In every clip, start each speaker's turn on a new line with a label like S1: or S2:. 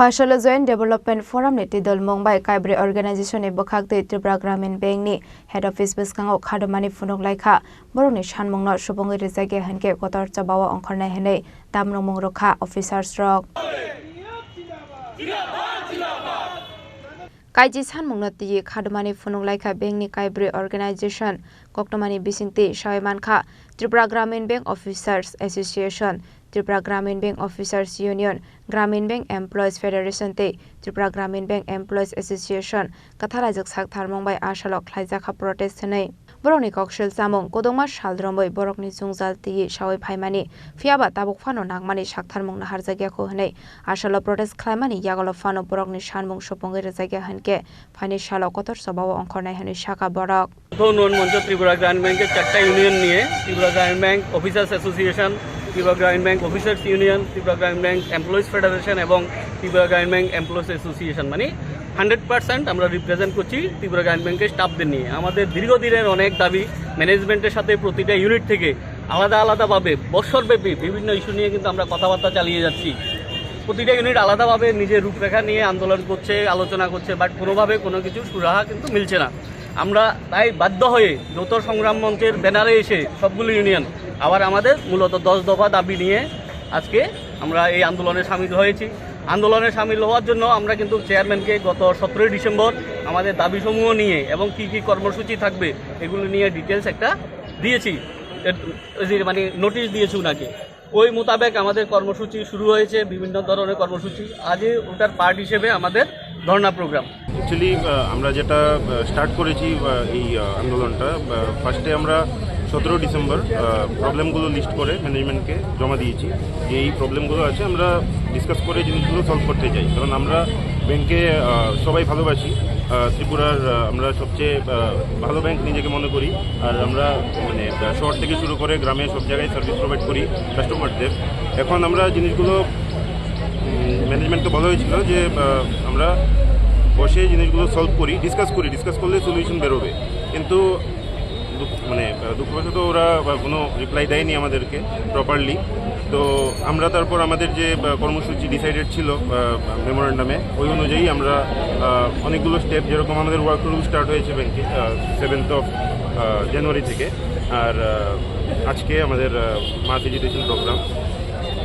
S1: Phashalo Joint Development Forum ni tidol Mumbai Kaibre Organization e bokhakte Tripura Gramin Bank ni Head Office Biskango Khadamani Funok Laikha Boroni Shanmungno Subongi Rizage Hanke Kotor Chabawa Onkornai Hene Damno Mungrokha Officers Rock Kaiji Sanmungno Ti Khadamani Funok Laikha Bank ni Kaibre Organization Koktomani Bisingti Shaimankha Tripura Gramin Bank Officers Association Tripura Gramin Bank Officers Union, Gramin Bank Employees Federation te Tripura Gramin Bank Employees Association Katharajak sak tharmongbai ashalok khlaijaka protest nei boroni kokshel samung kodongma saldrombai borokni jungjal ti sawai phaimani fiaba tabuk phano nagmani sak tharmongna harjagya ko hnei ashalo protest khlaimani yagolo phano borokni shanmung sopongai rajagya hanke phani shalo kotor sabaw onkhornai hani shaka borok
S2: non monjo Tripura Gramin Bank এর চারটা union নিয়ে Tripura Gramin Bank Officers Association Tripura Gramin Bank Officers Union, Tripura Gramin Bank Employees Federation এবং Tripura Gramin Bank Employees Association মানে 100% আমরা represent করছি Tripura Gramin Bank এর স্টাফদের নিয়ে আমাদের দীর্ঘদিনের অনেক দাবি ম্যানেজমেন্টের সাথে প্রতিটা ইউনিট থেকে আলাদাভাবে বছরব্যাপী বিভিন্ন ইস্যু নিয়ে কিন্তু আমরা কথাবার্তা চালিয়ে যাচ্ছি প্রতিটা ইউনিট আলাদাভাবে নিজের রূপরেখা নিয়ে আন্দোলন করছে আলোচনা করছে বাট কোনোভাবে কোনো কিছু সুরাহা কিন্তু মিলছে না আমরা তাই বাধ্য হয়ে যৌথ সংগ্রাম মঞ্চের ব্যানারে এসে সবগুলো ইউনিয়ন আবার আমাদের মূলত 10 দফা দাবি নিয়ে আজকে আমরা এই আন্দোলনে শামিল হয়েছি আন্দোলনে শামিল হওয়ার জন্য আমরা কিন্তু চেয়ারম্যানকে গত 17 ডিসেম্বর আমাদের দাবিসমূহ নিয়ে এবং কি কর্মসূচি থাকবে এগুলো নিয়ে ডিটেইলস একটা দিয়েছি মানে নোটিশ দিয়েছি উনাকে ওই মোতাবেক আমাদের কর্মসূচি শুরু হয়েছে বিভিন্ন ধরনের কর্মসূচি আজ ওটার পার্ট হিসেবে আমাদের ধর্ণা প্রোগ্রাম
S3: অ্যাকচুয়ালি আমরা যেটা স্টার্ট করেছি এই আন্দোলনটা ফার্স্টে আমরা 17 ডিসেম্বর প্রবলেমগুলো লিস্ট করে ম্যানেজমেন্টকে জমা দিয়েছি যে এই প্রবলেমগুলো আছে আমরা ডিসকাস করে জিনিসগুলো সলভ করতে চাই কারণ আমরা ব্যাংকে সবাই ভালোবাসি ত্রিপুরার আমরা সবচেয়ে ভালো ব্যাংক নিজেকে মনে করি আর আমরা মানে শহর থেকে শুরু করে গ্রামে সব জায়গায় সার্ভিস প্রোভাইড করি কাস্টমারদের এখন আমরা জিনিসগুলো ম্যানেজমেন্টকে বলা হয়েছিল যে আমরা বসে জিনিসগুলো সলভ করি ডিসকাস করলে সলিউশন বেরোবে কিন্তু মানে দুঃখবশত ওরা কোনো রিপ্লাই দেয়নি আমাদেরকে প্রপারলি তো আমরা তারপর আমাদের যে কর্মসূচি ডিসাইডেড ছিল মেমোরেন্ডামে ওই অনুযায়ী আমরা অনেকগুলো স্টেপ যেরকম আমাদের ওয়ার্ক রুল স্টার্ট হয়েছে ব্যাংকে 7th of জানুয়ারি থেকে আর আজকে আমাদের মাস এডুকেশন প্রোগ্রাম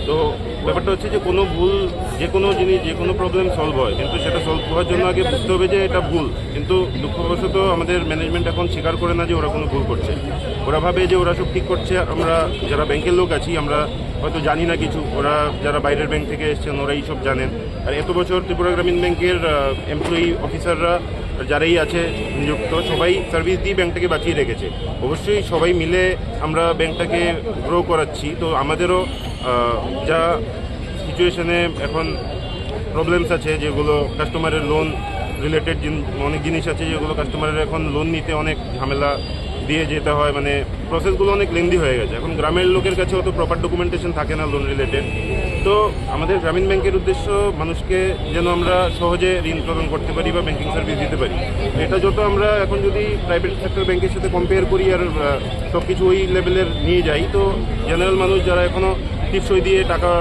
S3: তো ব্যাপারটা হচ্ছে যে কোনো ভুল যে কোনো জিনিস যে কোনো প্রবলেম সলভ হয় কিন্তু সেটা সলভ করার জন্য আগে বুঝতে হবে যে এটা ভুল কিন্তু দুঃখবশত আমাদের ম্যানেজমেন্ট এখন স্বীকার করে না যে ওরা কোনো ভুল করছে ওরা ভাবে যে ওরা সব ঠিক করছে আমরা যারা ব্যাংকের লোক আছি আমরা হয়তো জানি না কিছু ওরা যারা বাইরের ব্যাংক থেকে এসছেন ওরা এইসব জানেন আর এত বছর ত্রিপুরা গ্রামীণ ব্যাংকের এমপ্লয়ি অফিসাররা যারাই আছে নিযুক্ত সবাই সার্ভিস দিয়ে ব্যাংকটাকে বাঁচিয়ে রেখেছে অবশ্যই সবাই মিলে আমরা ব্যাংকটাকে গ্রো করাচ্ছি তো আমাদেরও যা সিচুয়েশনে এখন প্রবলেমস আছে যেগুলো কাস্টমারের লোন রিলেটেড অনেক জিনিস আছে যেগুলো কাস্টমারের এখন লোন নিতে অনেক ঝামেলা দিয়ে যেতে হয় মানে প্রসেসগুলো অনেক লেন্দি হয়ে গেছে এখন গ্রামের লোকের কাছে অত প্রপার ডকুমেন্টেশন থাকে না লোন রিলেটেড তো আমাদের গ্রামীণ ব্যাংকের উদ্দেশ্য মানুষকে যেন আমরা সহজে ঋণ প্রদান করতে পারি বা ব্যাংকিং সার্ভিস দিতে পারি এটা যত আমরা এখন যদি প্রাইভেট সেক্টর ব্যাংকের সাথে কম্পেয়ার করি আর সব কিছু ওই লেভেলের নিয়ে যাই তো জেনারেল মানুষ যারা এখনও টিপসই দিয়ে টাকা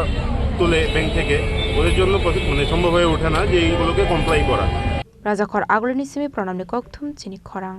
S3: তোলে ব্যাংক থেকে ওদের জন্য মানে সম্ভব হয়ে ওঠে না যে এইগুলোকে কমপ্লাই করা
S1: রাজাখর আগলনি সিমি প্রণামনি ককথুম চিনি খরাং